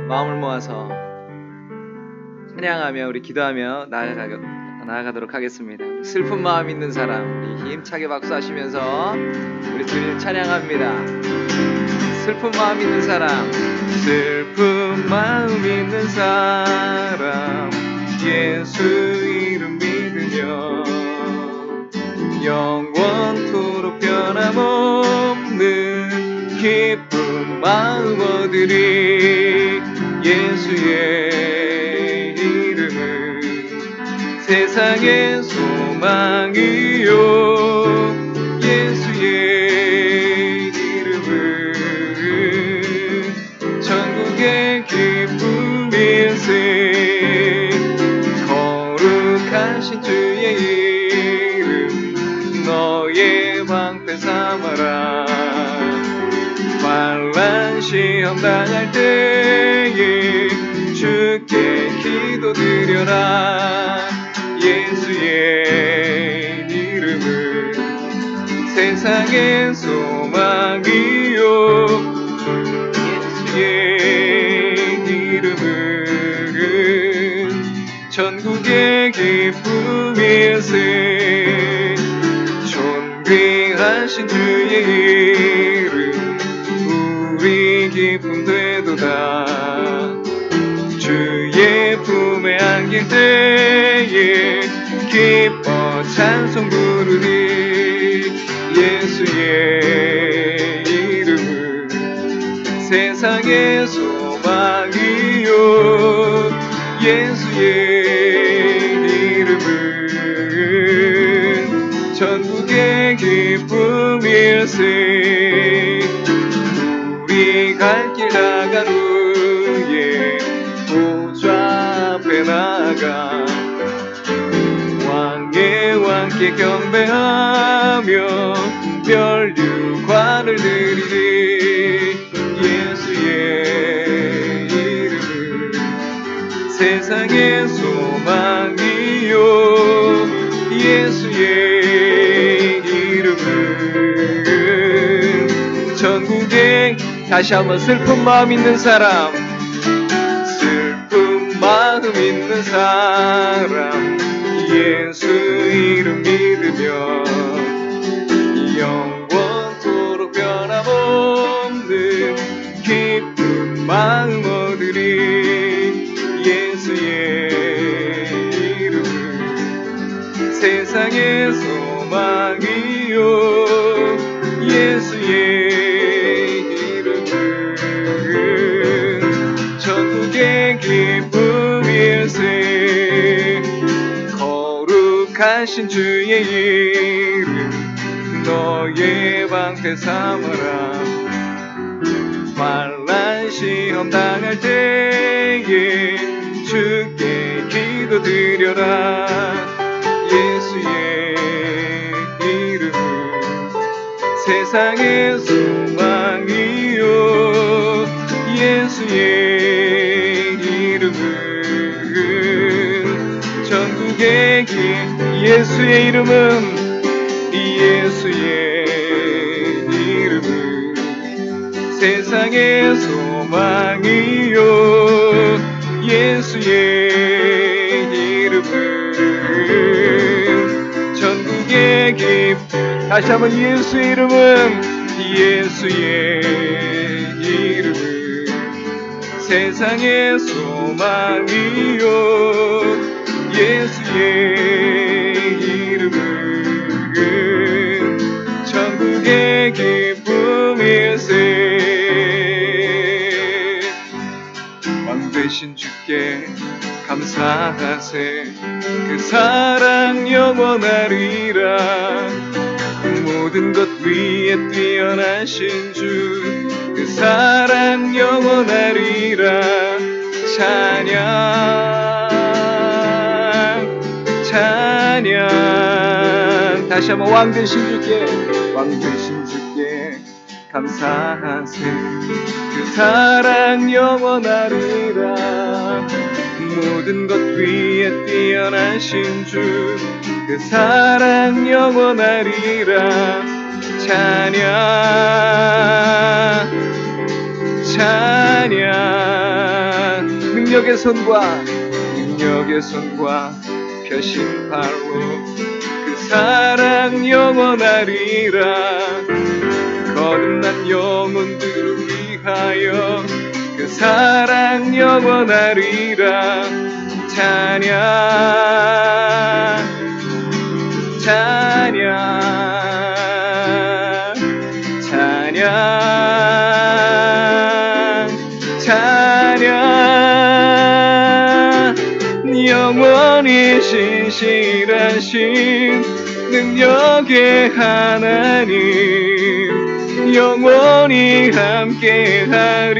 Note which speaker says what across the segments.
Speaker 1: 마음을 모아서 찬양하며 우리 기도하며 나아가도록 하겠습니다. 우리 슬픈 마음 있는 사람 우리 힘차게 박수하시면서 우리 주님 찬양합니다. 슬픈 마음 있는 사람, 슬픈 마음 있는 사람, 예수 이름 믿으며 영원토록 변함없는 기쁜 마음 얻으리. 예수의 이름은 세상의 소망이요, 예수의 이름은 천국의 기쁨일세. 거룩하신 주의 이름 너의 방패 삼아라. 환난 시험 당할 때에 주께 기도드려라. 예수의 이름은 세상의 소망이요, 예수의 이름은 천국의 기쁨일세. 존귀하신 주의 이름 우리 기쁨 되도다. 주의 품에 안길 때에 기뻐 찬송 부르리. 예수의 이름은 세상의 소망이요, 예수의 이름은 천국의 기쁨일세. 우리 갈 길 나간 후에 보좌 앞에 나가 왕의 왕께 경배하며 멸류관을 드리리. 예수의 이름은 세상의 소망이요, 예수의 이름은 천국의. 다시 한번 슬픈 마음 있는 사람, 슬픈 마음 있는 사람, 예수 이름 믿으며 영원토록 변함없는 기쁜 마음 얻으리. 예수의 이름은 세상의 소망이요, 예수의 천국의 기쁨일세. 거룩하신 주의 이름 너의 방패 삼아라. 환난 시험 당할 때에 주께 기도드려라. 예수의 이름은 세상의 소망이요, 예수의 이름은 천국의 길. 예수의 이름은, 예수의 이름은 세상의 소망이요, 예수의 이름은 천국의 길. 다시 한번 예수의 이름은, 예수의 이름은 세상의 소망이요, 예수의 이름은 천국의 기쁨일세. 왕 되신 주께 감사하세. 그 사랑 영원하리라. 모든 것 위에 뛰어나신 주, 그 사랑 영원하리라. 찬양 찬양. 다시 한번 왕 되신 주께, 왕 되신 주께 감사하세. 그 사랑 영원하리라. 모든 것 위에 뛰어나신 주, 그 사랑 영원하리라. 찬양 찬양. 능력의 손과 표심팔로 그 사랑 영원하리라. 거듭난 영혼들을 위하여 그 사랑 영원하리라. 찬양 찬양 찬양 찬양 영원히 신실하신 능력의 하나님 영원히 함께하리.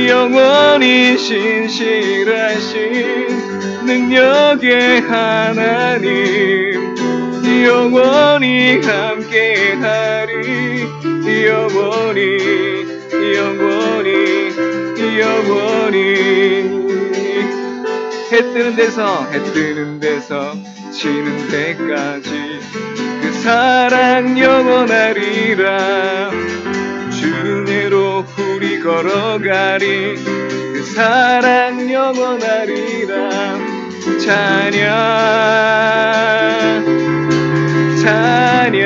Speaker 1: 영원히 신실하신 능력의 하나님 영원히 함께하리. 영원히 해 뜨는 데서 지는 데까지 그 사랑 영원하리라. 주 은혜로 우리 걸어가리. 그 사랑 영원하리라. 찬양 찬양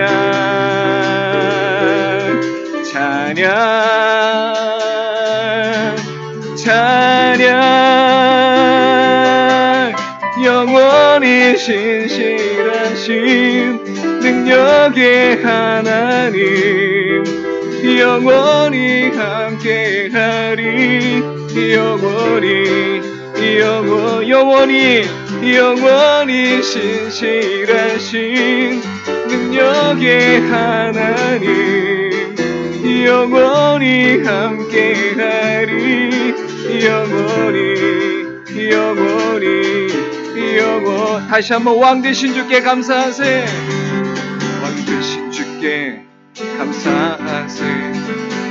Speaker 1: 찬양 찬양 영원히 신실하신 능력의 하나님 영원히 함께하리. 영원히 신실하신 능력의 하나님 영원히 함께하리. 다시 한번 왕 되신 주께 감사하세. 왕 되신 주께 감사하세.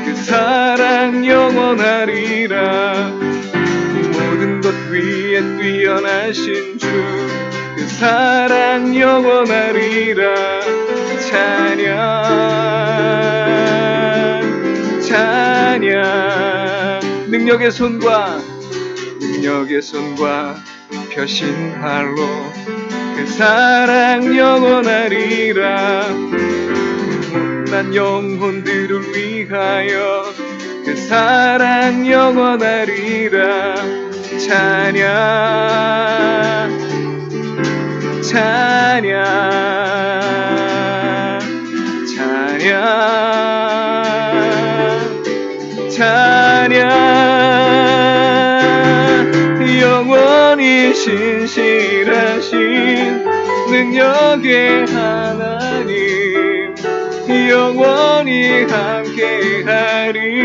Speaker 1: 그 사랑 영원하리라. 모든 것 위에 뛰어나신 주 그 사랑 영원하리라. 찬양 능력의 손과 표심팔로 그 사랑 영원하리라. 못난 영혼들을 위하여 그 사랑 영원하리라. 찬양 영원히 신실하신 능력의 하나님 영원히 함께하리.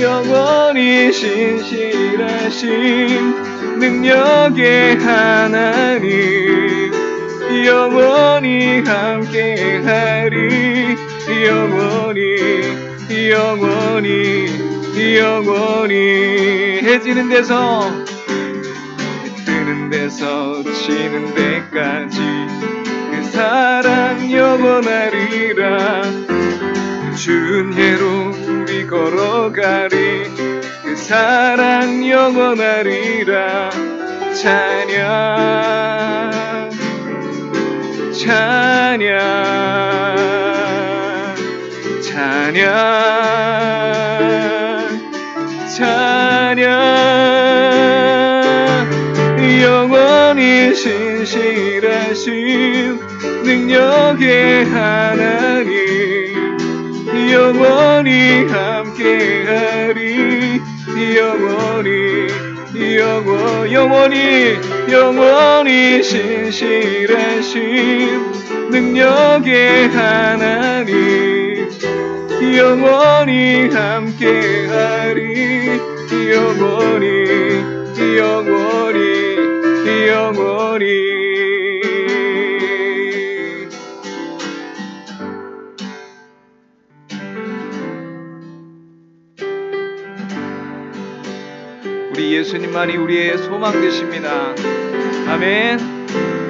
Speaker 1: 영원히 신실하신 능력의 하나님 영원히 함께하리. 해지는 데서 뜨는 데서 지는 데까지 그 사랑 영원하리라. 주 은혜로 우리 걸어가리. 그 사랑 영원하리라. 찬양 영원히 신실하신 능력의 하나님 영원히 함께하리. 영원히 신실하신 능력의 하나님 영원히 함께하리. 영원히 우리 예수님만이 우리의 소망 되십니다. 아멘.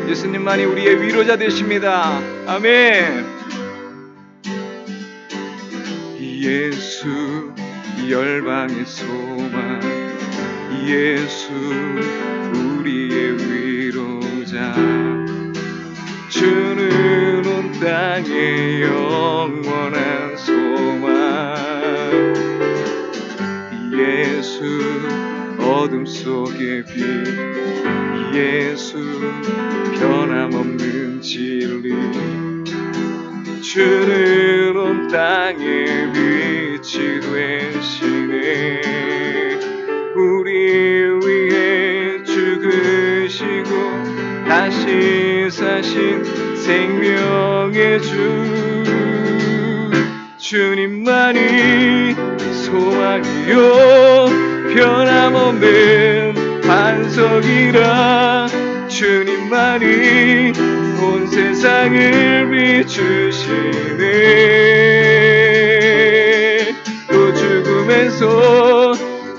Speaker 1: 예수님만이 우리의 위로자 되십니다. 아멘.
Speaker 2: 예수 열방의 소망, 예수 우리의 위로자. 주는 온 땅의 영원한 소망, 예수 어둠 속의 빛, 예수 변함없는 진리. 주는 온 땅의 빛이 되시네. 우리 위해 죽으시고 다시 사신 생명의 주. 주님만이 소망이요 변함없는 반석이라. 주님만이 온 세상을 비추시네. 또 죽음에서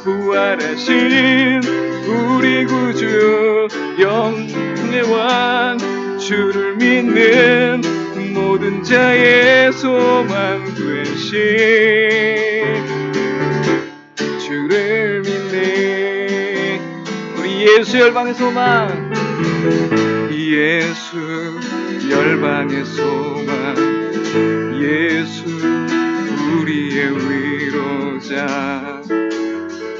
Speaker 2: 부활하신 우리 구주 영의 왕, 주를 믿는 모든 자의 소망 되신. 주를 믿네. 우리 예수 열방의 소망, 예수 열방의 소망, 예수 우리의 위로자.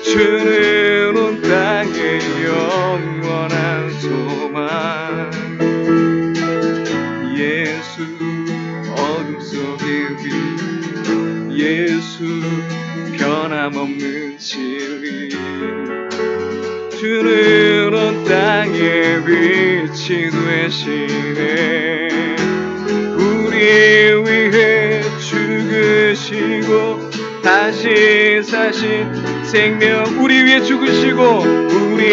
Speaker 2: 주는 온 땅의 영원한 소망, 예수 어둠 속의 빛, 예수 변함없는 진리. 주는 온 땅의 빛이 되시네. 우리 위해 죽으시고 다시 사신 생명. 우리 위해 죽으시고, 우리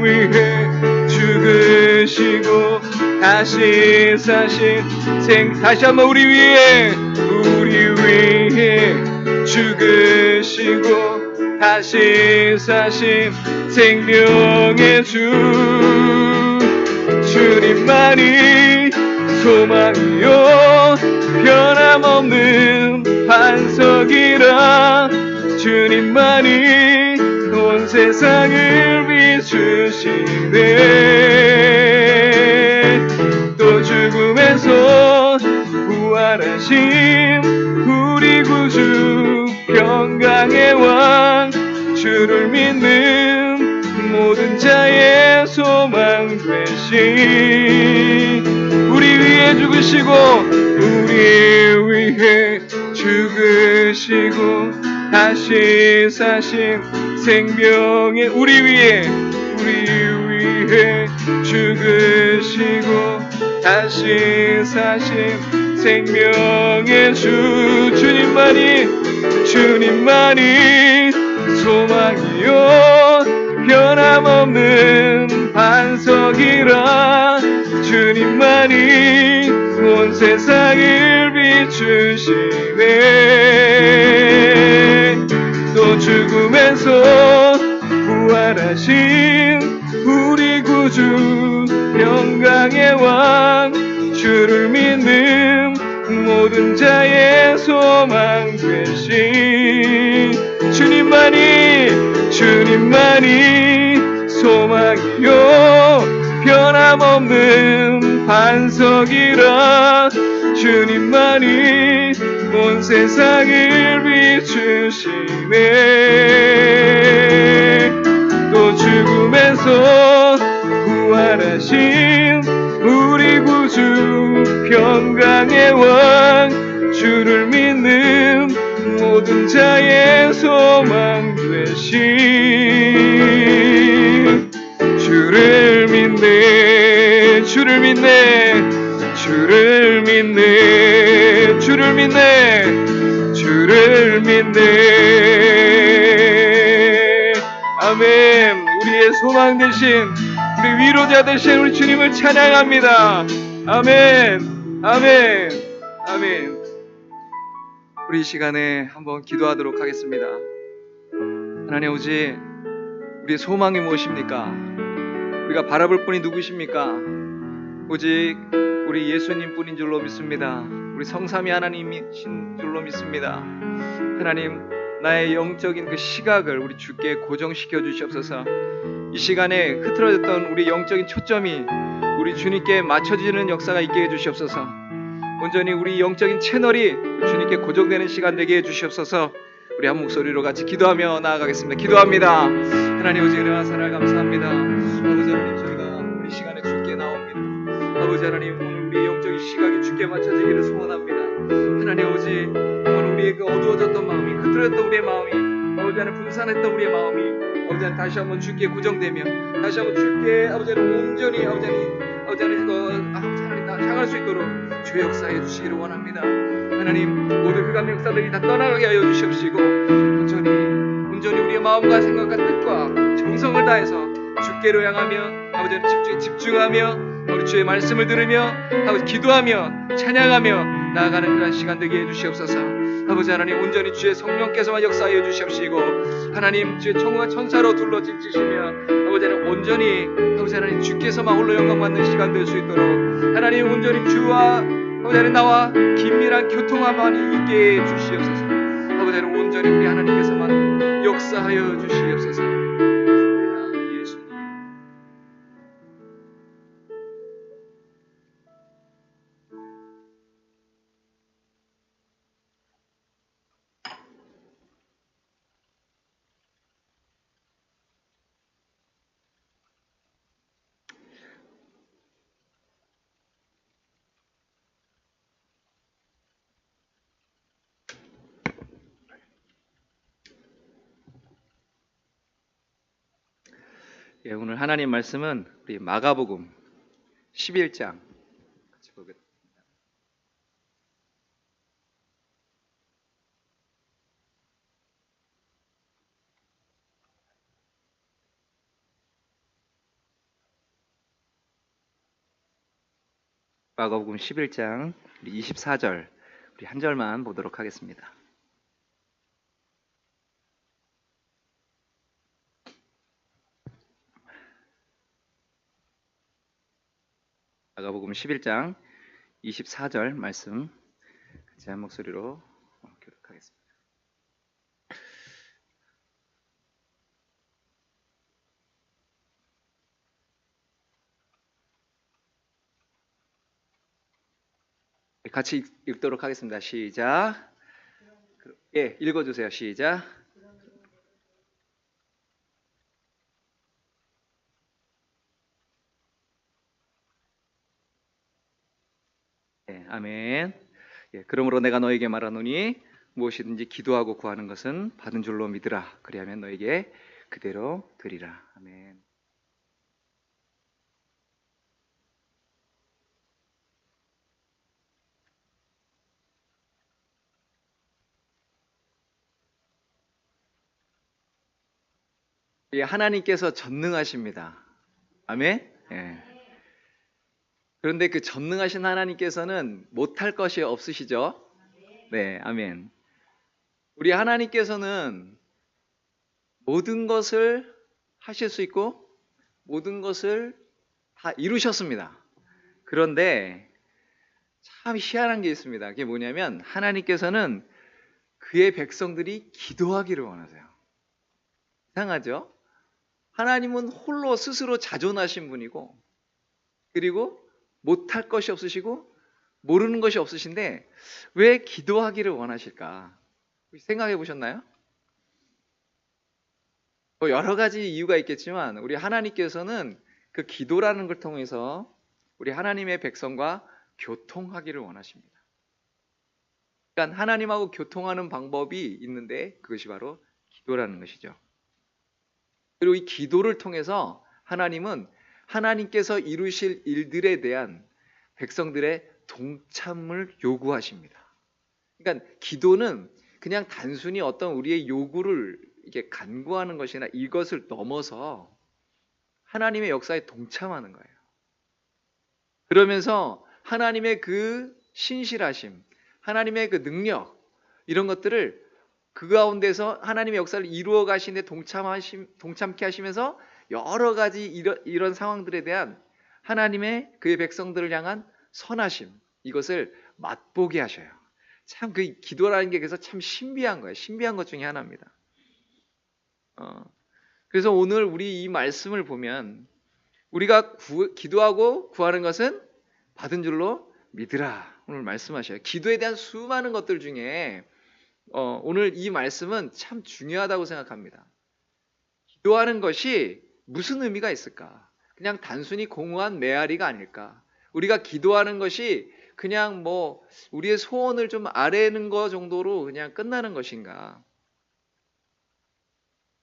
Speaker 2: 위해 죽으시고 다시 사신 다시 한번 우리 위해 죽으시고 다시 사신 생명의 주. 주님만이 소망이요 변함없는 반석이라. 주님만이 온 세상을 비추시네. 또 죽음에서 부활하신 우리 구주 평강의 왕, 주를 믿는 모든 자의 소망 되신. 우리 위해 죽으시고, 우리 위해 죽으시고 다시 사신 생명의. 우리 위해 죽으시고 다시 사신 생명의 주. 주님만이 소망이요 변함없는 반석이라. 주님만이 온 세상을 비추시네. 또 죽음에서 부활하신 우리 구주 평강의 왕, 주를 믿는 모든 자의 소망 되신. 주님만이 소망이요 변함없는 반석이라. 주님만이 온 세상을 비추시네. 또 죽음에서 부활하신 우리 구주 평강의 왕, 주를 믿는 모든 자의 소망 되신. 주를 믿네. 주를 믿네. 주를 믿네. 주를 믿네. 주를 믿네. 아멘. 우리의 소망 되신, 우리 위로자 되신 우리 주님을 찬양합니다. 아멘. 아멘. 아멘. 우리 이 시간에 한번 기도하도록 하겠습니다. 하나님 아버지, 우리의 소망이 무엇입니까? 우리가 바라볼 분이 누구십니까?
Speaker 1: 오직 우리 예수님뿐인 줄로 믿습니다. 우리 성삼위 하나님이신 줄로 믿습니다. 하나님, 나의 영적인 그 시각을 우리 주께 고정시켜 주시옵소서. 이 시간에 흐트러졌던 우리 영적인 초점이 우리 주님께 맞춰지는 역사가 있게 해주시옵소서. 온전히 우리 영적인 채널이 주님께 고정되는 시간 되게 해주시옵소서. 우리 한 목소리로 같이 기도하며 나아가겠습니다. 기도합니다. 하나님, 오직 은혜와 사랑을 감사합니다. 아버지 하나님, 저희가 우리 시간에 주께 나옵니다. 아버지 하나님, 오늘 우리의 영적인 시각이 주께 맞춰지기를 소원합니다. 하나님, 오직 오늘 우리의 그 어두워졌던 마음이, 흐트러졌던 우리의 마음이, 아버지 하나님 분산했던 우리의 마음이 아버지 하나님 다시 한번 주께 고정되며 다시 한번 주께 아버지 하나님 온전히 아버지 하나님 향할 수 있도록 주의 역사해 주시기를 원합니다. 하나님, 모든 흑암 역사들이 다 떠나가게 하여 주시옵시고 온전히 우리의 마음과 생각과 뜻과 정성을 다해서 주께로 향하며 아버지 하나님 집중하며 우리 주의 말씀을 들으며 아버지 기도하며 찬양하며 나아가는 그런 시간 되게 해주시옵소서. 아버지 하나님, 온전히 주의 성령께서만 역사하여 주시옵시고 하나님, 주의 천국과 천사로 둘러지시며 아버지 하나님 온전히 아버지 하나님 주께서만 홀로 영광 받는 시간 될 수 있도록 하나님, 온전히 주와 아버지 하나님 나와 긴밀한 교통함만이 있게 해 주시옵소서. 아버지 하나님, 온전히 우리 하나님께서만 역사하여 주시옵소서. 예수님. 예, 오늘 하나님 말씀은 우리 마가복음 11장 같이 보겠습니다. 마가복음 11장 24절 우리 한 절만 보도록 하겠습니다. 마가복음 11장 24절 말씀 같이 한 목소리로 교독하겠습니다. 같이 읽도록 하겠습니다. 시작. 예, 읽어주세요. 시작. 예, 아멘. 예, 그러므로 내가 너에게 말하노니 무엇이든지 기도하고 구하는 것은 받은 줄로 믿으라. 그리하면 너에게 그대로 되리라. 아멘. 예, 하나님께서 전능하십니다. 아멘. 예. 그런데 그 전능하신 하나님께서는 못할 것이 없으시죠? 네, 아멘. 우리 하나님께서는 모든 것을 하실 수 있고 모든 것을 다 이루셨습니다. 그런데 참 희한한 게 있습니다. 그게 뭐냐면 하나님께서는 그의 백성들이 기도하기를 원하세요. 이상하죠? 하나님은 홀로 스스로 자존하신 분이고 그리고 못할 것이 없으시고 모르는 것이 없으신데 왜 기도하기를 원하실까? 생각해 보셨나요? 여러 가지 이유가 있겠지만 우리 하나님께서는 그 기도라는 걸 통해서 우리 하나님의 백성과 교통하기를 원하십니다. 그러니까 하나님하고 교통하는 방법이 있는데 그것이 바로 기도라는 것이죠. 그리고 이 기도를 통해서 하나님은 하나님께서 이루실 일들에 대한 백성들의 동참을 요구하십니다. 그러니까 기도는 그냥 단순히 어떤 우리의 요구를 이게 간구하는 것이나 이것을 넘어서 하나님의 역사에 동참하는 거예요. 그러면서 하나님의 그 신실하심, 하나님의 그 능력 이런 것들을 그 가운데서 하나님의 역사를 이루어 가시는데 동참케 하시면서 여러 가지 이런 상황들에 대한 하나님의 그의 백성들을 향한 선하심, 이것을 맛보게 하셔요. 참 그 기도라는 게 그래서 참 신비한 거예요. 신비한 것 중에 하나입니다. 그래서 오늘 우리 이 말씀을 보면 우리가 기도하고 구하는 것은 받은 줄로 믿으라, 오늘 말씀하셔요. 기도에 대한 수많은 것들 중에 오늘 이 말씀은 참 중요하다고 생각합니다. 기도하는 것이 무슨 의미가 있을까? 그냥 단순히 공허한 메아리가 아닐까? 우리가 기도하는 것이 그냥 뭐 우리의 소원을 좀 아뢰는 것 정도로 그냥 끝나는 것인가?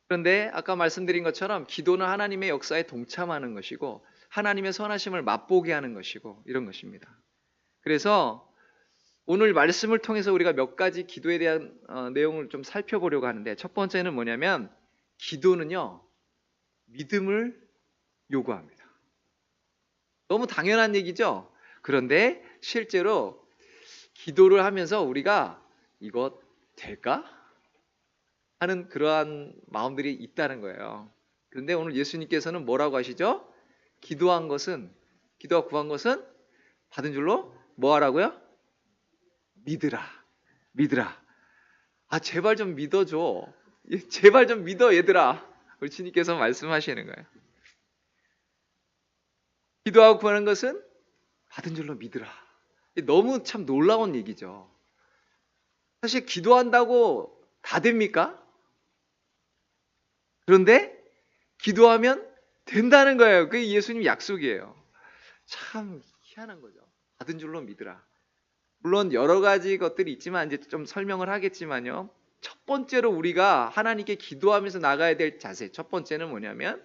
Speaker 1: 그런데 아까 말씀드린 것처럼 기도는 하나님의 역사에 동참하는 것이고 하나님의 선하심을 맛보게 하는 것이고 이런 것입니다. 그래서 오늘 말씀을 통해서 우리가 몇 가지 기도에 대한 내용을 좀 살펴보려고 하는데, 첫 번째는 뭐냐면 기도는요, 믿음을 요구합니다. 너무 당연한 얘기죠? 그런데 실제로 기도를 하면서 우리가 이거 될까? 하는 그러한 마음들이 있다는 거예요. 그런데 오늘 예수님께서는 뭐라고 하시죠? 기도와 구한 것은 받은 줄로 뭐 하라고요? 믿으라. 아, 제발 좀 믿어줘. 제발 좀 믿어, 얘들아. 우리 주님께서 말씀하시는 거예요. 기도하고 구하는 것은 받은 줄로 믿으라. 너무 참 놀라운 얘기죠. 사실 기도한다고 다 됩니까? 그런데 기도하면 된다는 거예요. 그게 예수님 약속이에요. 참 희한한 거죠. 받은 줄로 믿으라. 물론 여러 가지 것들이 있지만 이제 좀 설명을 하겠지만요. 첫 번째로 우리가 하나님께 기도하면서 나가야 될 자세, 첫 번째는 뭐냐면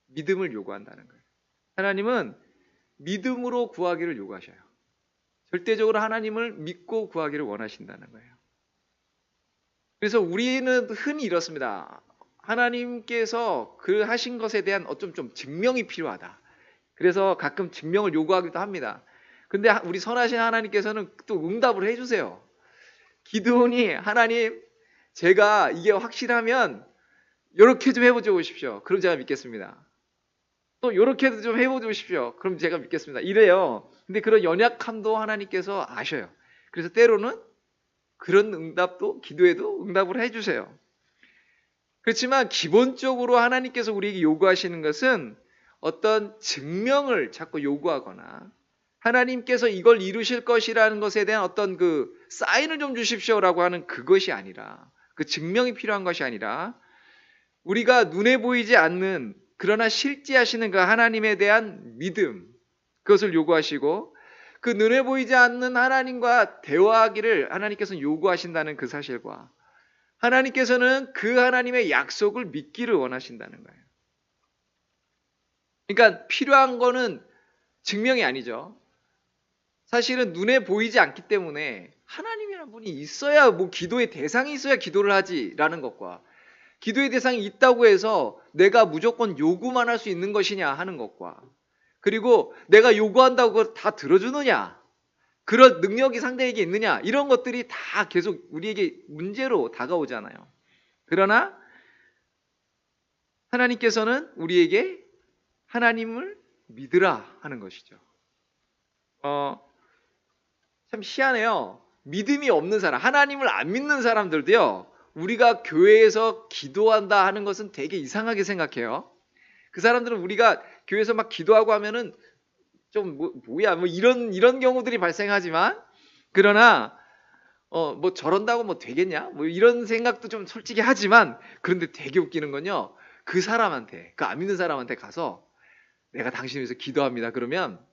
Speaker 1: 믿음을 요구한다는 거예요. 하나님은 믿음으로 구하기를 요구하셔요. 절대적으로 하나님을 믿고 구하기를 원하신다는 거예요. 그래서 우리는 흔히 이렇습니다. 하나님께서 그 하신 것에 대한 어쩜 좀 증명이 필요하다. 그래서 가끔 증명을 요구하기도 합니다. 근데 우리 선하신 하나님께서는 또 응답을 해주세요. 기드온이 하나님, 제가 이게 확실하면 이렇게 좀 해보죠 보십시오. 그럼 제가 믿겠습니다. 또 이렇게도 좀 해보십시오. 그럼 제가 믿겠습니다. 이래요. 근데 그런 연약함도 하나님께서 아셔요. 그래서 때로는 그런 응답도, 기도에도 응답을 해주세요. 그렇지만 기본적으로 하나님께서 우리에게 요구하시는 것은 어떤 증명을 자꾸 요구하거나 하나님께서 이걸 이루실 것이라는 것에 대한 어떤 그 사인을 좀 주십시오라고 하는 그것이 아니라, 그 증명이 필요한 것이 아니라 우리가 눈에 보이지 않는 그러나 실제 하시는 그 하나님에 대한 믿음, 그것을 요구하시고 그 눈에 보이지 않는 하나님과 대화하기를 하나님께서는 요구하신다는 그 사실과 하나님께서는 그 하나님의 약속을 믿기를 원하신다는 거예요. 그러니까 필요한 거는 증명이 아니죠. 사실은 눈에 보이지 않기 때문에 하나님이라는 분이 있어야, 뭐 기도의 대상이 있어야 기도를 하지라는 것과 기도의 대상이 있다고 해서 내가 무조건 요구만 할 수 있는 것이냐 하는 것과, 그리고 내가 요구한다고 그걸 다 들어주느냐, 그런 능력이 상대에게 있느냐, 이런 것들이 다 계속 우리에게 문제로 다가오잖아요. 그러나 하나님께서는 우리에게 하나님을 믿으라 하는 것이죠. 참 희한해요. 믿음이 없는 사람, 하나님을 안 믿는 사람들도요, 우리가 교회에서 기도한다 하는 것은 되게 이상하게 생각해요. 그 사람들은 우리가 교회에서 막 기도하고 하면은 좀 뭐야 뭐 이런 경우들이 발생하지만, 그러나 뭐 저런다고 뭐 되겠냐 뭐 이런 생각도 좀 솔직히 하지만, 그런데 되게 웃기는 건요, 그 사람한테, 그 안 믿는 사람한테 가서 내가 당신을 위해서 기도합니다 그러면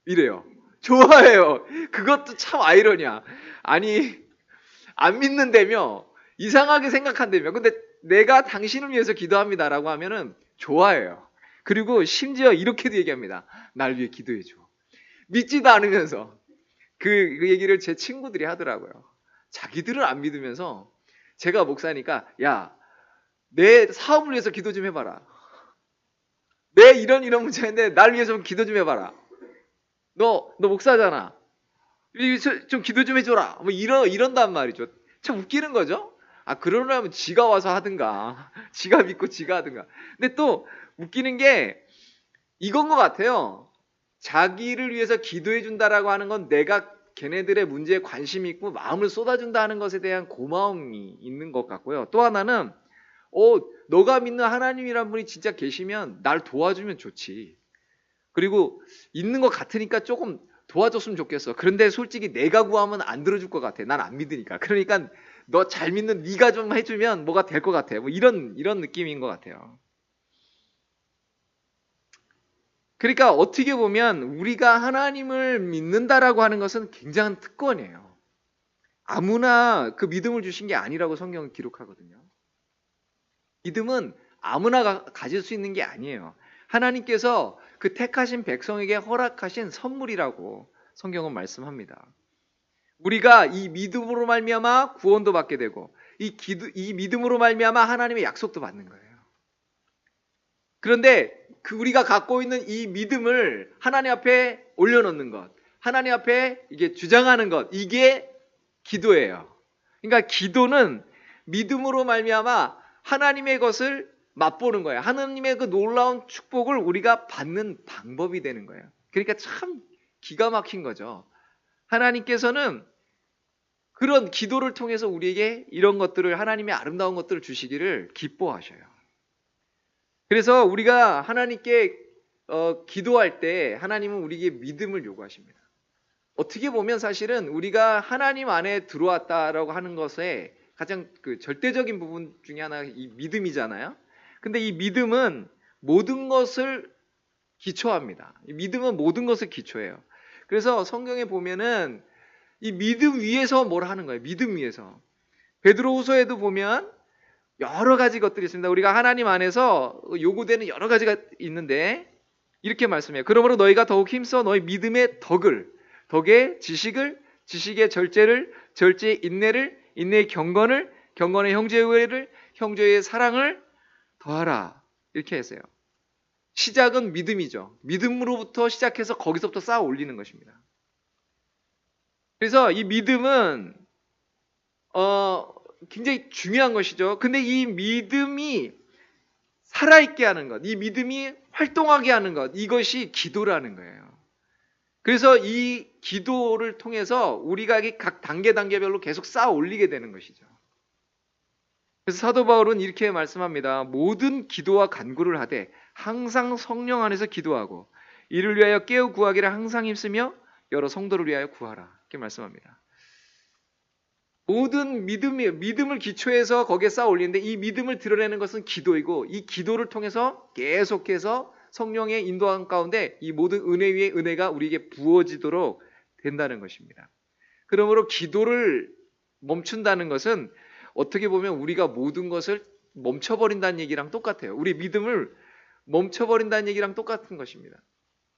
Speaker 1: 이래요. 좋아해요. 그것도 참 아이러니야. 아니, 안 믿는다며, 이상하게 생각한다며, 근데 내가 당신을 위해서 기도합니다라고 하면은 좋아해요. 그리고 심지어 이렇게도 얘기합니다. 날 위해 기도해줘. 믿지도 않으면서. 그 얘기를 제 친구들이 하더라고요. 자기들은 안 믿으면서, 제가 목사니까, 야, 내 사업을 위해서 기도 좀 해봐라. 내 이런 문제인데 날 위해서 좀 기도 좀 해봐라. 너 목사잖아. 좀 기도 좀 해줘라. 뭐 이런단 말이죠. 참 웃기는 거죠. 그러려면 지가 와서 하든가, 지가 믿고 지가 하든가. 근데 또 웃기는 게, 이건 것 같아요. 자기를 위해서 기도해 준다라고 하는 건 내가 걔네들의 문제에 관심이 있고 마음을 쏟아준다 하는 것에 대한 고마움이 있는 것 같고요. 또 하나는 너가 믿는 하나님이란 분이 진짜 계시면 날 도와주면 좋지. 그리고 있는 것 같으니까 조금 도와줬으면 좋겠어. 그런데 솔직히 내가 구하면 안 들어줄 것 같아. 난 안 믿으니까. 그러니까 너 잘 믿는 네가 좀 해주면 뭐가 될 것 같아. 뭐 이런 느낌인 것 같아요. 그러니까 어떻게 보면 우리가 하나님을 믿는다라고 하는 것은 굉장한 특권이에요. 아무나 그 믿음을 주신 게 아니라고 성경은 기록하거든요. 믿음은 아무나 가질 수 있는 게 아니에요. 하나님께서 그 택하신 백성에게 허락하신 선물이라고 성경은 말씀합니다. 우리가 이 믿음으로 말미암아 구원도 받게 되고 이 믿음으로 말미암아 하나님의 약속도 받는 거예요. 그런데 우리가 갖고 있는 이 믿음을 하나님 앞에 올려놓는 것, 하나님 앞에 이게 주장하는 것, 이게 기도예요. 그러니까 기도는 믿음으로 말미암아 하나님의 것을 맛보는 거예요. 하나님의 그 놀라운 축복을 우리가 받는 방법이 되는 거예요. 그러니까 참 기가 막힌 거죠. 하나님께서는 그런 기도를 통해서 우리에게 이런 것들을, 하나님의 아름다운 것들을 주시기를 기뻐하셔요. 그래서 우리가 하나님께 기도할 때 하나님은 우리에게 믿음을 요구하십니다. 어떻게 보면 사실은 우리가 하나님 안에 들어왔다라고 하는 것에 가장 그 절대적인 부분 중에 하나가 이 믿음이잖아요. 근데 이 믿음은 모든 것을 기초합니다. 이 믿음은 모든 것을 기초해요. 그래서 성경에 보면은 이 믿음 위에서 뭘 하는 거예요. 믿음 위에서. 베드로후서에도 보면 여러 가지 것들이 있습니다. 우리가 하나님 안에서 요구되는 여러 가지가 있는데 이렇게 말씀해요. 그러므로 너희가 더욱 힘써 너희 믿음의 덕의 지식을, 지식의 절제를, 절제의 인내를, 인내의 경건을, 경건의 형제의 의를, 형제의 사랑을 더하라. 이렇게 했어요. 시작은 믿음이죠. 믿음으로부터 시작해서 거기서부터 쌓아 올리는 것입니다. 그래서 이 믿음은 굉장히 중요한 것이죠. 근데 이 믿음이 살아있게 하는 것, 이 믿음이 활동하게 하는 것, 이것이 기도라는 거예요. 그래서 이 기도를 통해서 우리가 각 단계별로 계속 쌓아 올리게 되는 것이죠. 그래서 사도 바울은 이렇게 말씀합니다. 모든 기도와 간구를 하되 항상 성령 안에서 기도하고 이를 위하여 깨어 구하기를 항상 힘쓰며 여러 성도를 위하여 구하라. 이렇게 말씀합니다. 모든 믿음을 기초해서 거기에 쌓아 올리는데 이 믿음을 드러내는 것은 기도이고 이 기도를 통해서 계속해서 성령의 인도함 가운데 이 모든 은혜 위에 은혜가 우리에게 부어지도록 된다는 것입니다. 그러므로 기도를 멈춘다는 것은 어떻게 보면 우리가 모든 것을 멈춰버린다는 얘기랑 똑같아요. 우리 믿음을 멈춰버린다는 얘기랑 똑같은 것입니다.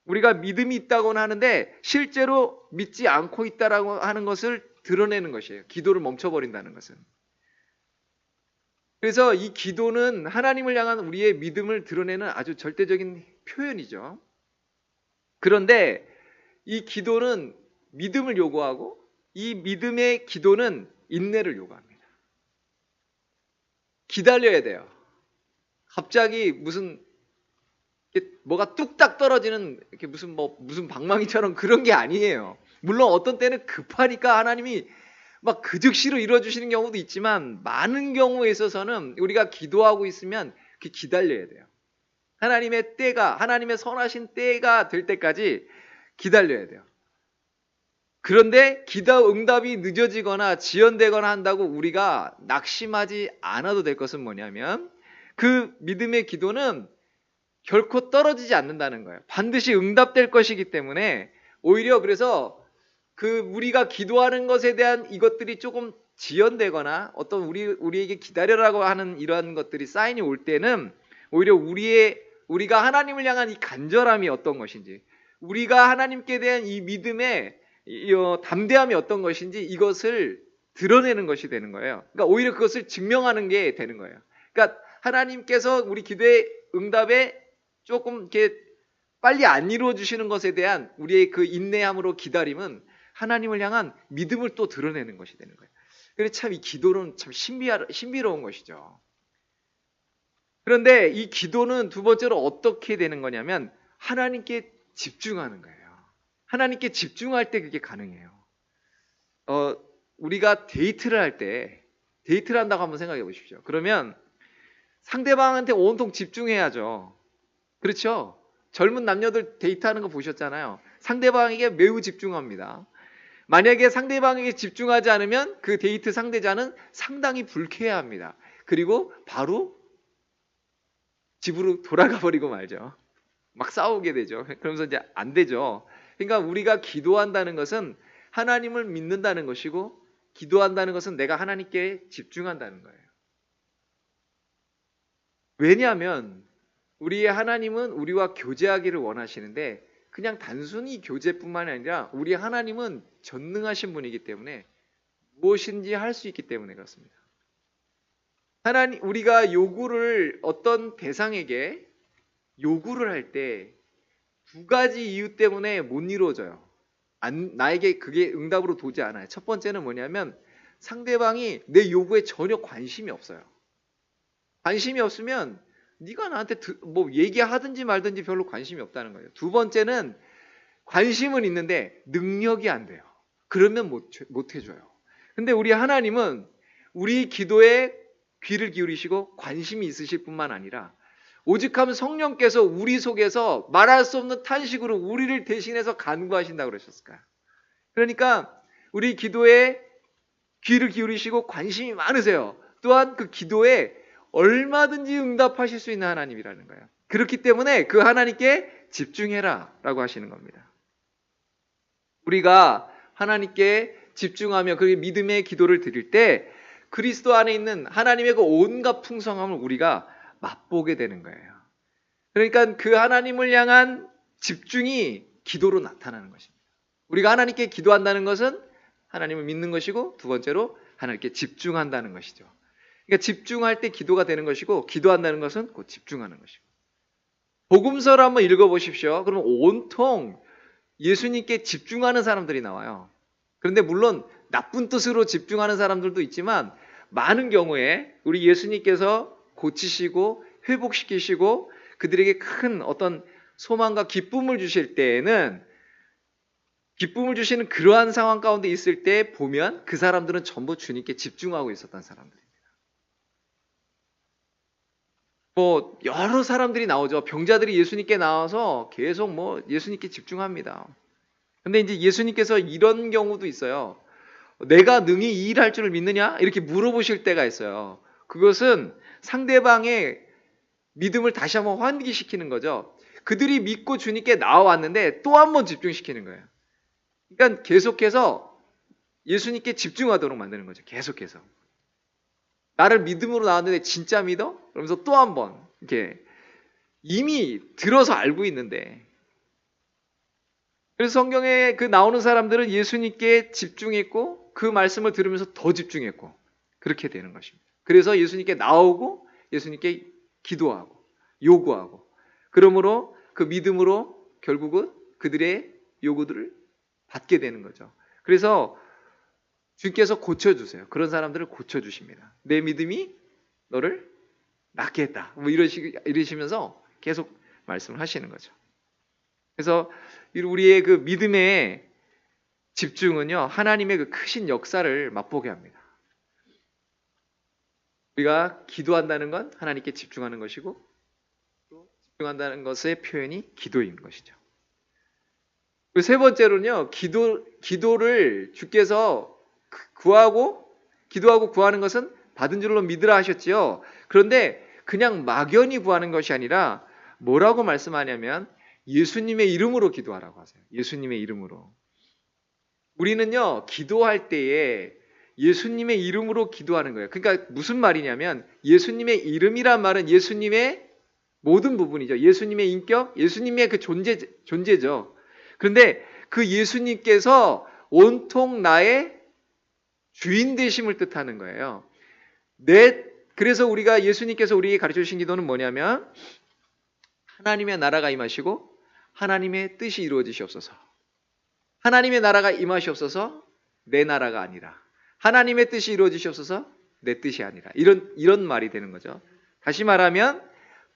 Speaker 1: 우리가 믿음이 있다고는 하는데 실제로 믿지 않고 있다라고 하는 것을 드러내는 것이에요. 기도를 멈춰버린다는 것은. 그래서 이 기도는 하나님을 향한 우리의 믿음을 드러내는 아주 절대적인 표현이죠. 그런데 이 기도는 믿음을 요구하고 이 믿음의 기도는 인내를 요구합니다. 기다려야 돼요. 갑자기 무슨 뭐가 뚝딱 떨어지는 이렇게 무슨 방망이처럼 그런 게 아니에요. 물론 어떤 때는 급하니까 하나님이 막 그 즉시로 이루어주시는 경우도 있지만 많은 경우에 있어서는 우리가 기도하고 있으면 기다려야 돼요. 하나님의 때가, 하나님의 선하신 때가 될 때까지 기다려야 돼요. 그런데 기도 응답이 늦어지거나 지연되거나 한다고 우리가 낙심하지 않아도 될 것은 뭐냐면 그 믿음의 기도는 결코 떨어지지 않는다는 거예요. 반드시 응답될 것이기 때문에 오히려 그래서 우리가 기도하는 것에 대한 이것들이 조금 지연되거나 어떤 우리에게 기다려라고 하는 이러한 것들이 사인이 올 때는 오히려 우리가 하나님을 향한 이 간절함이 어떤 것인지, 우리가 하나님께 대한 이 믿음의 담대함이 어떤 것인지 이것을 드러내는 것이 되는 거예요. 그러니까 오히려 그것을 증명하는 게 되는 거예요. 그러니까 하나님께서 우리 기도의 응답에 조금 이렇게 빨리 안 이루어 주시는 것에 대한 우리의 그 인내함으로 기다림은 하나님을 향한 믿음을 또 드러내는 것이 되는 거예요. 그래서 참 이 기도는 참 신비로운 것이죠. 그런데 이 기도는 두 번째로 어떻게 되는 거냐면 하나님께 집중하는 거예요. 하나님께 집중할 때 그게 가능해요. 우리가 데이트를 한다고 한번 생각해 보십시오. 그러면 상대방한테 온통 집중해야죠. 그렇죠? 젊은 남녀들 데이트하는 거 보셨잖아요. 상대방에게 매우 집중합니다. 만약에 상대방에게 집중하지 않으면 그 데이트 상대자는 상당히 불쾌해합니다. 그리고 바로 집으로 돌아가 버리고 말죠. 막 싸우게 되죠. 그러면서 이제 안 되죠. 그러니까 우리가 기도한다는 것은 하나님을 믿는다는 것이고, 기도한다는 것은 내가 하나님께 집중한다는 거예요. 왜냐하면 우리의 하나님은 우리와 교제하기를 원하시는데, 그냥 단순히 교제뿐만이 아니라 우리 하나님은 전능하신 분이기 때문에 무엇인지 할 수 있기 때문에 그렇습니다. 우리가 요구를 어떤 대상에게 요구를 할 때 두 가지 이유 때문에 못 이루어져요. 나에게 그게 응답으로 도지 않아요. 첫 번째는 뭐냐면 상대방이 내 요구에 전혀 관심이 없어요. 관심이 없으면 네가 나한테 뭐 얘기하든지 말든지 별로 관심이 없다는 거예요. 두 번째는 관심은 있는데 능력이 안 돼요. 그러면 못 해줘요. 근데 우리 하나님은 우리 기도에 귀를 기울이시고 관심이 있으실 뿐만 아니라 오직하면 성령께서 우리 속에서 말할 수 없는 탄식으로 우리를 대신해서 간구하신다고 그러셨을까요? 그러니까 우리 기도에 귀를 기울이시고 관심이 많으세요. 또한 그 기도에 얼마든지 응답하실 수 있는 하나님이라는 거예요. 그렇기 때문에 그 하나님께 집중해라 라고 하시는 겁니다. 우리가 하나님께 집중하며 그 믿음의 기도를 드릴 때 그리스도 안에 있는 하나님의 그 온갖 풍성함을 우리가 맛보게 되는 거예요. 그러니까 그 하나님을 향한 집중이 기도로 나타나는 것입니다. 우리가 하나님께 기도한다는 것은 하나님을 믿는 것이고, 두 번째로 하나님께 집중한다는 것이죠. 그러니까 집중할 때 기도가 되는 것이고, 기도한다는 것은 곧 집중하는 것이고. 복음서를 한번 읽어보십시오. 그러면 온통 예수님께 집중하는 사람들이 나와요. 그런데 물론 나쁜 뜻으로 집중하는 사람들도 있지만 많은 경우에 우리 예수님께서 고치시고 회복시키시고 그들에게 큰 어떤 소망과 기쁨을 주실 때에는, 기쁨을 주시는 그러한 상황 가운데 있을 때 보면 그 사람들은 전부 주님께 집중하고 있었던 사람들입니다. 뭐 여러 사람들이 나오죠. 병자들이 예수님께 나와서 계속 뭐 예수님께 집중합니다. 근데 이제 예수님께서 이런 경우도 있어요. 내가 능히 이 일을 할 줄을 믿느냐? 이렇게 물어보실 때가 있어요. 그것은 상대방의 믿음을 다시 한번 환기시키는 거죠. 그들이 믿고 주님께 나와왔는데 또 한 번 집중시키는 거예요. 그러니까 계속해서 예수님께 집중하도록 만드는 거죠. 계속해서. 나를 믿음으로 나왔는데 진짜 믿어? 그러면서 또 한 번 이렇게 이미 들어서 알고 있는데, 그래서 성경에 그 나오는 사람들은 예수님께 집중했고 그 말씀을 들으면서 더 집중했고 그렇게 되는 것입니다. 그래서 예수님께 나오고 예수님께 기도하고 요구하고, 그러므로 그 믿음으로 결국은 그들의 요구들을 받게 되는 거죠. 그래서 주님께서 고쳐주세요. 그런 사람들을 고쳐주십니다. 내 믿음이 너를 낫게 했다. 뭐 이러시면서 계속 말씀을 하시는 거죠. 그래서 우리의 그 믿음의 집중은요, 하나님의 그 크신 역사를 맛보게 합니다. 우리가 기도한다는 건 하나님께 집중하는 것이고, 또 집중한다는 것의 표현이 기도인 것이죠. 그리고 세 번째로는요, 기도를 주께서 기도하고 구하는 것은 받은 줄로 믿으라 하셨지요. 그런데 그냥 막연히 구하는 것이 아니라 뭐라고 말씀하냐면 예수님의 이름으로 기도하라고 하세요. 예수님의 이름으로. 우리는요, 기도할 때에 예수님의 이름으로 기도하는 거예요. 그러니까 무슨 말이냐면 예수님의 이름이란 말은 예수님의 모든 부분이죠. 예수님의 인격, 예수님의 그 존재죠. 그런데 그 예수님께서 온통 나의 주인 되심을 뜻하는 거예요. 그래서 우리가 예수님께서 우리에게 가르쳐 주신 기도는 뭐냐면 하나님의 나라가 임하시고 하나님의 뜻이 이루어지시옵소서. 하나님의 나라가 임하시옵소서. 내 나라가 아니라 하나님의 뜻이 이루어지시옵소서. 내 뜻이 아니라 이런 말이 되는 거죠. 다시 말하면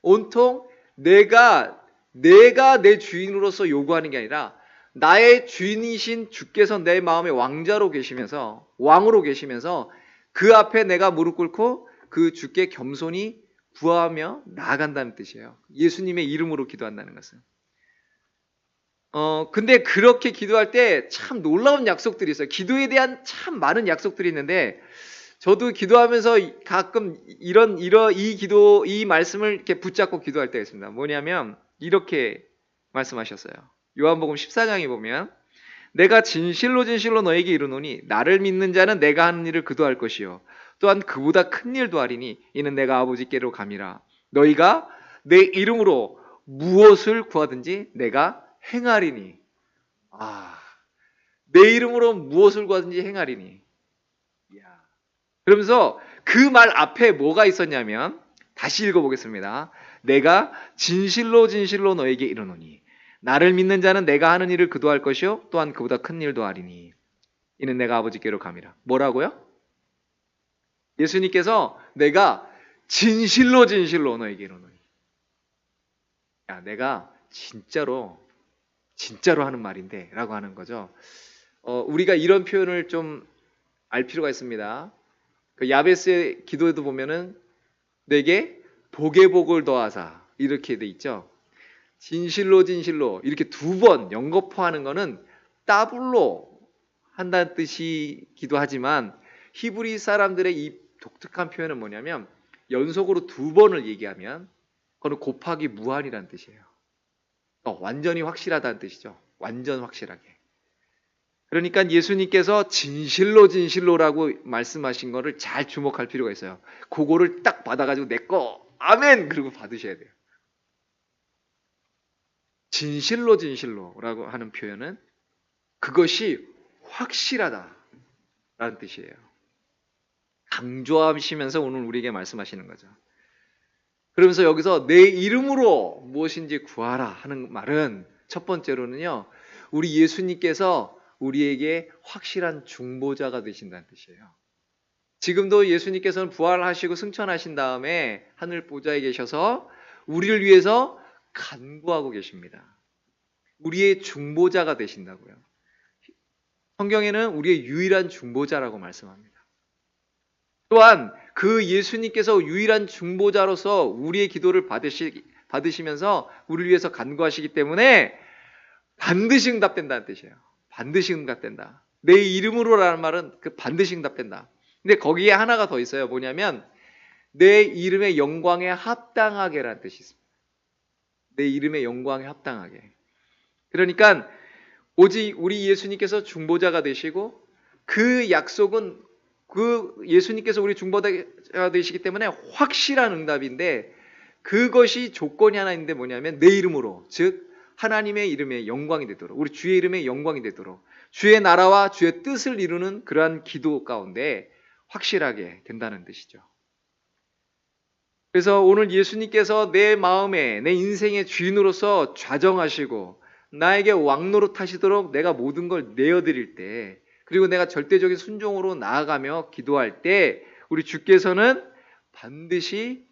Speaker 1: 온통 내가 내가 내 주인으로서 요구하는 게 아니라 나의 주인이신 주께서 내 마음의 왕자로 계시면서 왕으로 계시면서 그 앞에 내가 무릎 꿇고 그 주께 겸손히 구하며 나아간다는 뜻이에요. 예수님의 이름으로 기도한다는 것은. 근데 그렇게 기도할 때 참 놀라운 약속들이 있어요. 기도에 대한 참 많은 약속들이 있는데 저도 기도하면서 가끔 이 말씀을 이렇게 붙잡고 기도할 때가 있습니다. 뭐냐면 이렇게 말씀하셨어요. 요한복음 14장에 보면 내가 진실로 진실로 너에게 이르노니 나를 믿는 자는 내가 하는 일을 그도 할 것이요 또한 그보다 큰 일도 하리니 이는 내가 아버지께로 감이라. 너희가 내 이름으로 무엇을 구하든지 내가 행하리니. 내 이름으로 무엇을 구하든지 행하리니. 그러면서 그 말 앞에 뭐가 있었냐면 다시 읽어보겠습니다. 내가 진실로 진실로 너에게 이르노니 나를 믿는 자는 내가 하는 일을 그도 할 것이요 또한 그보다 큰 일도 하리니 이는 내가 아버지께로 감이라. 뭐라고요? 예수님께서 내가 진실로 진실로 너에게 이르노니. 내가 진짜로 하는 말인데 라고 하는 거죠. 우리가 이런 표현을 좀 알 필요가 있습니다. 그 야베스의 기도에도 보면은 내게 복의 복을 더하사 이렇게 돼 있죠. 진실로 진실로 이렇게 두 번 연거푸하는 거는 더블로 한다는 뜻이기도 하지만 히브리 사람들의 이 독특한 표현은 뭐냐면 연속으로 두 번을 얘기하면 그거는 곱하기 무한이라는 뜻이에요. 완전히 확실하다는 뜻이죠. 완전 확실하게. 그러니까 예수님께서 진실로 진실로라고 말씀하신 거를 잘 주목할 필요가 있어요. 그거를 딱 받아가지고 내 거 아멘 그러고 받으셔야 돼요. 진실로 진실로라고 하는 표현은 그것이 확실하다라는 뜻이에요. 강조하시면서 오늘 우리에게 말씀하시는 거죠. 그러면서 여기서 내 이름으로 무엇인지 구하라 하는 말은 첫 번째로는요. 우리 예수님께서 우리에게 확실한 중보자가 되신다는 뜻이에요. 지금도 예수님께서는 부활하시고 승천하신 다음에 하늘 보좌에 계셔서 우리를 위해서 간구하고 계십니다. 우리의 중보자가 되신다고요. 성경에는 우리의 유일한 중보자라고 말씀합니다. 또한 그 예수님께서 유일한 중보자로서 우리의 기도를 받으시면서 우리를 위해서 간구하시기 때문에 반드시 응답된다는 뜻이에요. 반드시 응답된다. 내 이름으로라는 말은 그 반드시 응답된다. 근데 거기에 하나가 더 있어요. 뭐냐면 내 이름의 영광에 합당하게라는 뜻이 있습니다. 내 이름의 영광에 합당하게. 그러니까 오직 우리 예수님께서 중보자가 되시고 그 약속은 그 예수님께서 우리 중보자가 되시기 때문에 확실한 응답인데 그것이 조건이 하나 있는데 뭐냐면 내 이름으로 즉 하나님의 이름의 영광이 되도록 우리 주의 이름의 영광이 되도록 주의 나라와 주의 뜻을 이루는 그러한 기도 가운데 확실하게 된다는 뜻이죠. 그래서 오늘 예수님께서 내 마음에 내 인생의 주인으로서 좌정하시고 나에게 왕노릇 하시도록 내가 모든 걸 내어드릴 때 그리고 내가 절대적인 순종으로 나아가며 기도할 때 우리 주께서는 반드시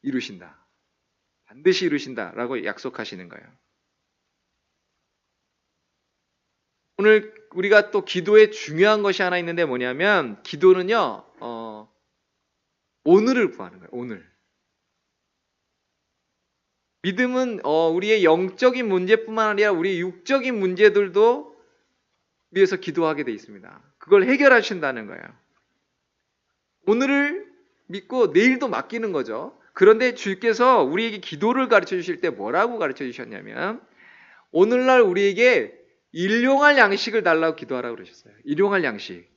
Speaker 1: 이루신다. 반드시 이루신다라고 약속하시는 거예요. 오늘 우리가 또 기도에 중요한 것이 하나 있는데 뭐냐면 기도는요. 오늘을 구하는 거예요. 오늘. 믿음은 우리의 영적인 문제뿐만 아니라 우리의 육적인 문제들도 위해서 기도하게 돼 있습니다. 그걸 해결하신다는 거예요. 오늘을 믿고 내일도 맡기는 거죠. 그런데 주께서 우리에게 기도를 가르쳐 주실 때 뭐라고 가르쳐 주셨냐면 오늘날 우리에게 일용할 양식을 달라고 기도하라고 그러셨어요. 일용할 양식.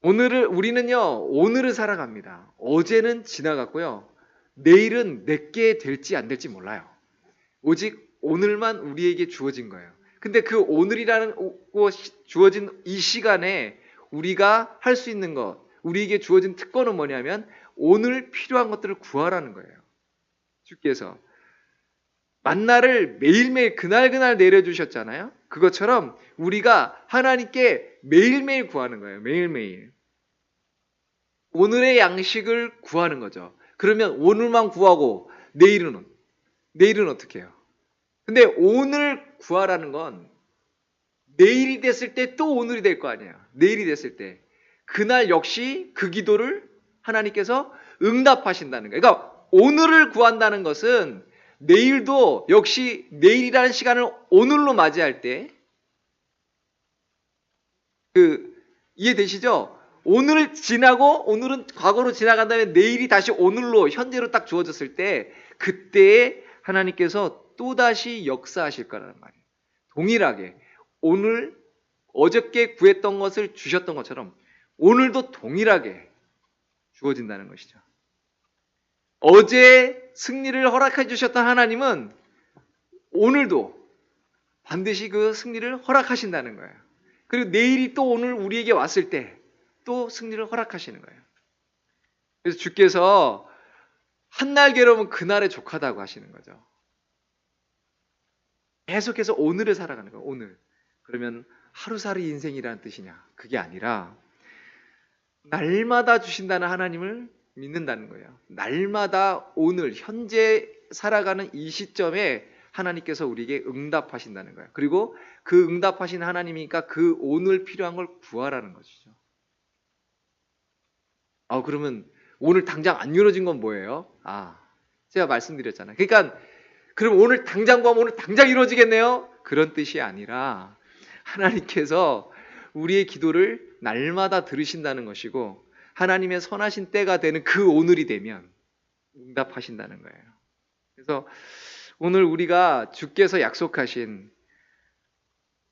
Speaker 1: 우리는요, 오늘을 살아갑니다. 어제는 지나갔고요. 내일은 내게 될지 안 될지 몰라요. 오직 오늘만 우리에게 주어진 거예요. 근데 그 오늘이라는 주어진 이 시간에 우리가 할 수 있는 것, 우리에게 주어진 특권은 뭐냐면 오늘 필요한 것들을 구하라는 거예요. 주께서. 만나를 매일매일 그날그날 내려주셨잖아요. 그것처럼 우리가 하나님께 매일매일 구하는 거예요. 매일매일. 오늘의 양식을 구하는 거죠. 그러면 오늘만 구하고 내일은 어떻게 해요? 근데 오늘 구하라는 건 내일이 됐을 때 또 오늘이 될 거 아니에요. 내일이 됐을 때. 그날 역시 그 기도를 하나님께서 응답하신다는 거예요. 그러니까 오늘을 구한다는 것은 내일도 역시 내일이라는 시간을 오늘로 맞이할 때 이해되시죠? 오늘 지나고 오늘은 과거로 지나간 다음에 내일이 다시 오늘로 현재로 딱 주어졌을 때 그때에 하나님께서 또다시 역사하실 거라는 말이에요. 동일하게 오늘 어저께 구했던 것을 주셨던 것처럼 오늘도 동일하게 주어진다는 것이죠. 어제 승리를 허락해 주셨던 하나님은 오늘도 반드시 그 승리를 허락하신다는 거예요. 그리고 내일이 또 오늘 우리에게 왔을 때 또 승리를 허락하시는 거예요. 그래서 주께서 한날 괴로우면 그날에 족하다고 하시는 거죠. 계속해서 오늘을 살아가는 거예요. 오늘. 그러면 하루살이 인생이라는 뜻이냐? 그게 아니라 날마다 주신다는 하나님을 믿는다는 거예요. 날마다 오늘 현재 살아가는 이 시점에 하나님께서 우리에게 응답하신다는 거예요. 그리고 그 응답하신 하나님이니까 그 오늘 필요한 걸 구하라는 것이죠. 그러면 오늘 당장 안 이루어진 건 뭐예요? 제가 말씀드렸잖아요. 그러니까 그럼 오늘 당장 구하면 오늘 당장 이루어지겠네요? 그런 뜻이 아니라 하나님께서 우리의 기도를 날마다 들으신다는 것이고 하나님의 선하신 때가 되는 그 오늘이 되면 응답하신다는 거예요. 그래서 오늘 우리가 주께서 약속하신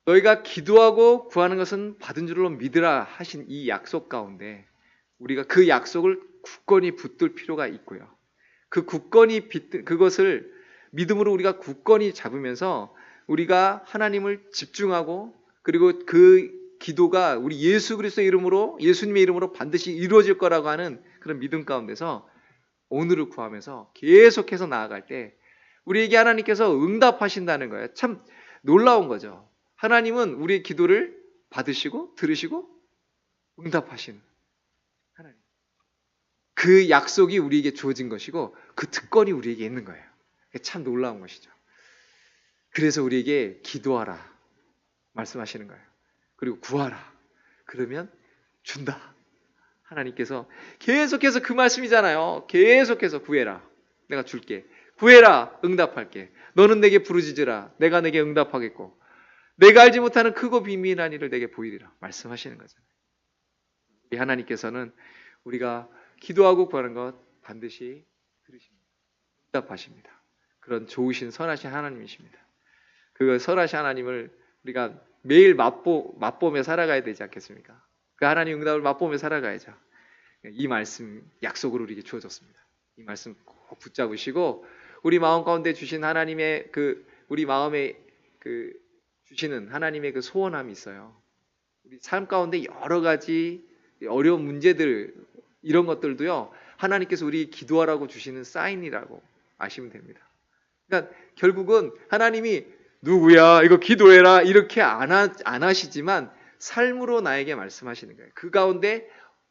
Speaker 1: 너희가 기도하고 구하는 것은 받은 줄로 믿으라 하신 이 약속 가운데 우리가 그 약속을 굳건히 붙들 필요가 있고요. 그 굳건히 그것을 믿음으로 우리가 굳건히 잡으면서 우리가 하나님을 집중하고 그리고 그 기도가 우리 예수 그리스도의 이름으로 예수님의 이름으로 반드시 이루어질 거라고 하는 그런 믿음 가운데서 오늘을 구하면서 계속해서 나아갈 때 우리에게 하나님께서 응답하신다는 거예요. 참 놀라운 거죠. 하나님은 우리의 기도를 받으시고 들으시고 응답하신 하나님. 그 약속이 우리에게 주어진 것이고 그 특권이 우리에게 있는 거예요. 참 놀라운 것이죠. 그래서 우리에게 기도하라 말씀하시는 거예요. 그리고 구하라. 그러면 준다. 하나님께서 계속해서 그 말씀이잖아요. 계속해서 구해라. 내가 줄게. 구해라. 응답할게. 너는 내게 부르짖으라. 내가 내게 응답하겠고 내가 알지 못하는 크고 비밀한 일을 내게 보이리라. 말씀하시는 거잖아요. 우리 하나님께서는 우리가 기도하고 구하는 것 반드시 들으십니다. 응답하십니다. 그런 좋으신 선하신 하나님이십니다. 그 선하신 하나님을 우리가 매일 맛보며 살아가야 되지 않겠습니까? 그 하나님 응답을 맛보며 살아가야죠. 이 말씀 약속으로 우리에게 주어졌습니다. 이 말씀 꼭 붙잡으시고 우리 마음 가운데 주신 하나님의 우리 마음에 주시는 하나님의 그 소원함이 있어요. 우리 삶 가운데 여러 가지 어려운 문제들 이런 것들도요. 하나님께서 우리 기도하라고 주시는 사인이라고 아시면 됩니다. 그러니까 결국은 하나님이 누구야 이거 기도해라 이렇게 안 하시지만 삶으로 나에게 말씀하시는 거예요. 그 가운데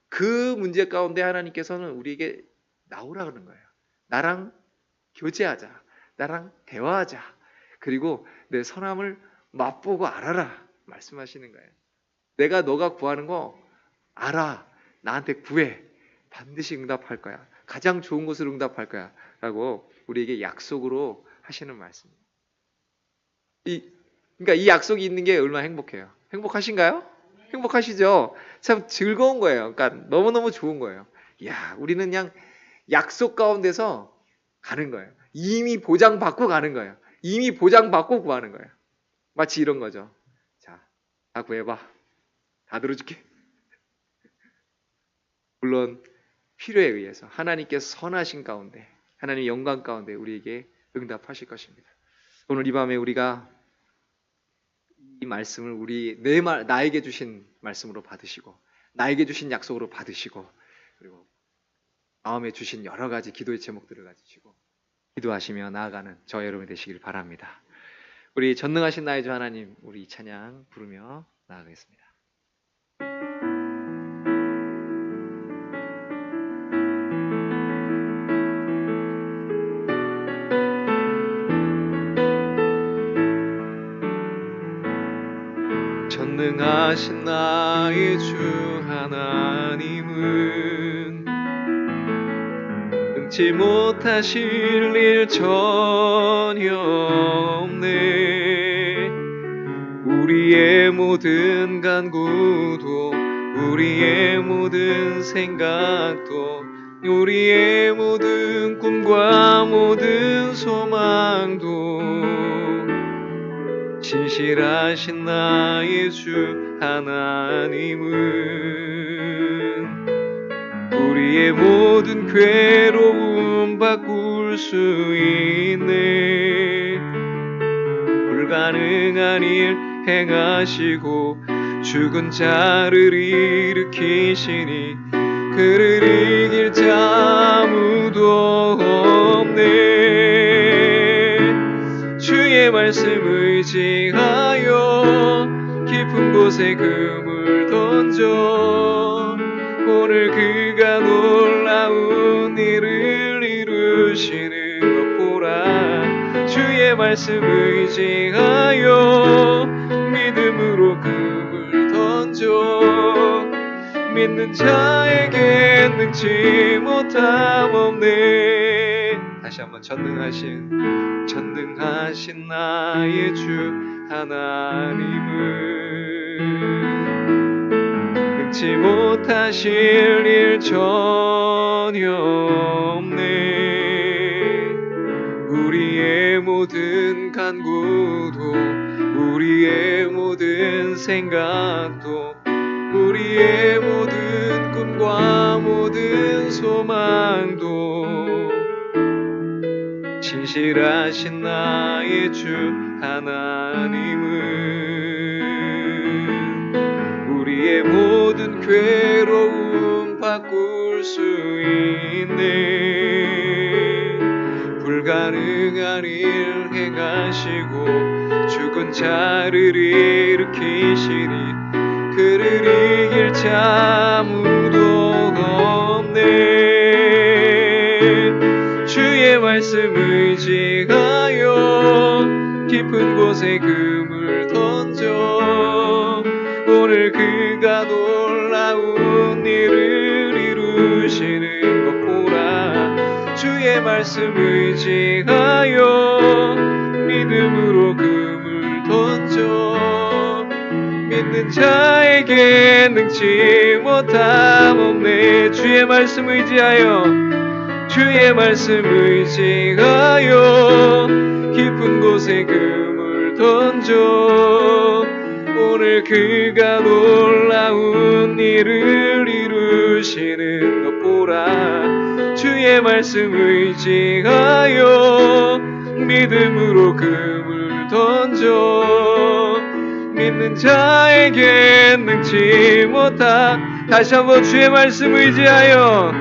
Speaker 1: 그 문제 가운데 하나님께서는 우리에게 나오라 그러는 거예요. 나랑 교제하자. 나랑 대화하자. 그리고 내 선함을 맛보고 알아라 말씀하시는 거예요. 내가 너가 구하는 거 알아. 나한테 구해. 반드시 응답할 거야. 가장 좋은 것으로 응답할 거야. 라고 우리에게 약속으로 하시는 말씀입니다. 그러니까 이 약속이 있는 게 얼마나 행복해요. 행복하신가요? 행복하시죠? 참 즐거운 거예요. 그러니까 너무너무 좋은 거예요. 이야, 우리는 그냥 약속 가운데서 가는 거예요. 이미 보장받고 가는 거예요. 이미 보장받고 구하는 거예요. 마치 이런 거죠. 자, 다 구해봐. 다 들어줄게. 물론 필요에 의해서 하나님께서 선하신 가운데 하나님의 영광 가운데 우리에게 응답하실 것입니다. 오늘 이 밤에 우리가 이 말씀을 나에게 주신 말씀으로 받으시고 나에게 주신 약속으로 받으시고 그리고 마음에 주신 여러 가지 기도의 제목들을 가지시고 기도하시며 나아가는 저와 여러분이 되시길 바랍니다. 우리 전능하신 나의 주 하나님 우리 이 찬양 부르며 나아가겠습니다. 신실하신 나의 주 하나님은 능치 못하실 일 전혀 없네. 우리의 모든 간구도 우리의 모든 생각도 우리의 모든 꿈과 모든 소망도 신실하신 나의 주 하나님은 우리의 모든 괴로움 바꿀 수 있네. 불가능한 일 행하시고 죽은 자를 일으키시니 그를 이길 자 아무도 없네. 주의 말씀 의지하여 깊은 곳에 그물 던져 오늘 그가 놀라운 일을 이루시는 것 보라. 주의 말씀 의지하여 믿음으로 그물 던져 믿는 자에게 능치 못함 없네. 다시 한번 전능하신 나의 주 하나님은 능치 못하실 일 전혀 없네. 우리의 모든 간구도 우리의 모든 생각도 우리의 모든 꿈과 모든 소망도 신실하신 나의 주 하나님은 우리의 모든 괴로움 바꿀 수 있네. 불가능한 일 행하시고 죽은 자를 일으키시니 그를 이길 자 아무도 없네. 주의 말씀 의지하여 깊은 곳에 그물 던져 오늘 그가 놀라운 일을 이루시는 것 보라. 주의 말씀 의지하여 믿음으로 그물 던져 믿는 자에게 능치 못함 없네. 주의 말씀 의지하여 깊은 곳에 그물 던져 오늘 그가 놀라운 일을 이루시는 것 보라. 주의 말씀 의지하여 믿음으로 그물 던져 믿는 자에게 능치 못함. 다시 한번 주의 말씀 의지하여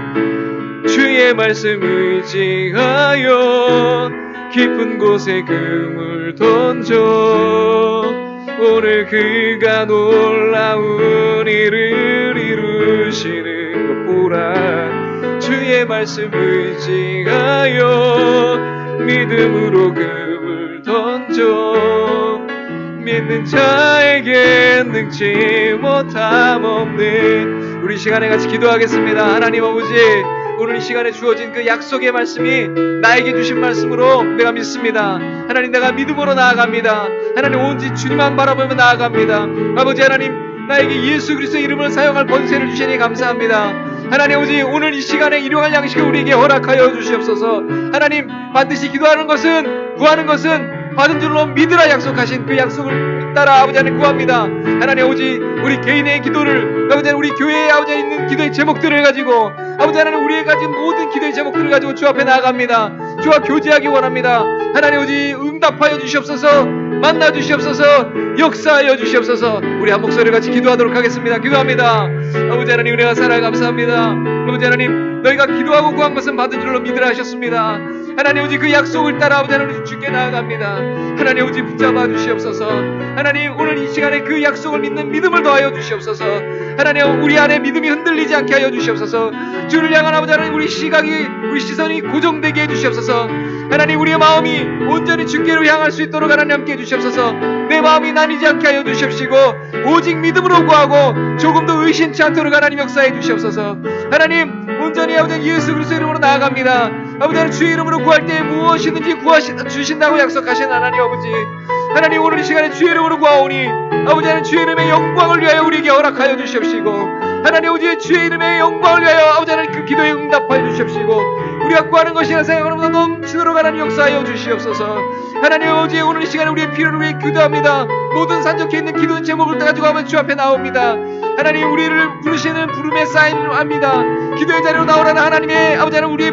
Speaker 1: 깊은 곳에 그물 던져 오늘 그가 놀라운 일을 이루시는 것 보라. 주의 말씀 의지하여 믿음으로 그물 던져 믿는 자에게 능치 못함 없네. 우리 시간에 같이 기도하겠습니다. 하나님 아버지, 오늘 이 시간에 주어진 그 약속의 말씀이 나에게 주신 말씀으로 내가 믿습니다. 하나님, 내가 믿음으로 나아갑니다. 하나님, 온전히 주님만 바라보며 나아갑니다. 아버지 하나님, 나에게 예수 그리스도의 이름을 사용할 권세를 주시니 감사합니다. 하나님 아버지, 오늘 이 시간에 일용할 양식을 우리에게 허락하여 주시옵소서. 하나님, 반드시 기도하는 것은, 구하는 것은 받은 줄로 믿으라 약속하신 그 약속을 따라 아버지 하나님 구합니다. 하나님 아버지, 우리 개인의 기도를, 아버지 하나님, 우리 교회에 아버지 있는 기도의 제목들을 가지고 아버지 하나님, 우리의 가진 모든 기도의 제목들을 가지고 주 앞에 나아갑니다. 주와 교제하기 원합니다. 하나님 아버지, 응답하여 주시옵소서. 만나 주시옵소서. 역사하여 주시옵소서. 우리 한 목소리를 같이 기도하도록 하겠습니다. 기도합니다. 아버지 하나님, 은혜와 사랑 감사합니다. 아버지 하나님, 너희가 기도하고 구한 것은 받은 줄로 믿으라 하셨습니다.
Speaker 2: 하나님 오직 그 약속을 따라 아버지 하나님 주께 나아갑니다. 하나님 오직 붙잡아 주시옵소서. 하나님 오늘 이 시간에 그 약속을 믿는 믿음을 더하여 주시옵소서. 하나님 우리 안에 믿음이 흔들리지 않게 하여 주시옵소서. 주를 향한 아버지 하나님 우리 시선이 고정되게 해 주시옵소서. 하나님 우리의 마음이 온전히 주께로 향할 수 있도록 하나님 함께 해 주시옵소서. 내 마음이 나뉘지 않게 하여 주시옵시고 오직 믿음으로 구하고 조금도 의심치 않도록 하나님 역사해 주시옵소서. 하나님 온전히 아버지 예수 그리스도 이름으로 나아갑니다. 아버지 하나님 주의 이름으로 구할 때 무엇이든지 주신다고 약속하신 하나님 아버지, 하나님 오늘 이 시간에 주의 이름으로 구하오니 아버지 하나님 주의 이름의 영광을 위하여 우리에게 허락하여 주시옵시고, 하나님 오직 주의 이름의 영광을 위하여 아버지 하나님 그 기도에 응답하여 주시옵시고, 우리가 구하는 것이나 생각하는 것보다 넘치도록 하나님 역사하여 주시옵소서. 하나님 오직 오늘 이 시간에 우리의 필요를 위해 기도합니다. 모든 산적해 있는 기도 제목을 가지고 하면 주 앞에 나옵니다. 하나님 우리를 부르시는 부름에 사인합니다. 기도의 자리로 나오라는 하나님의 아버지 하나님 우리의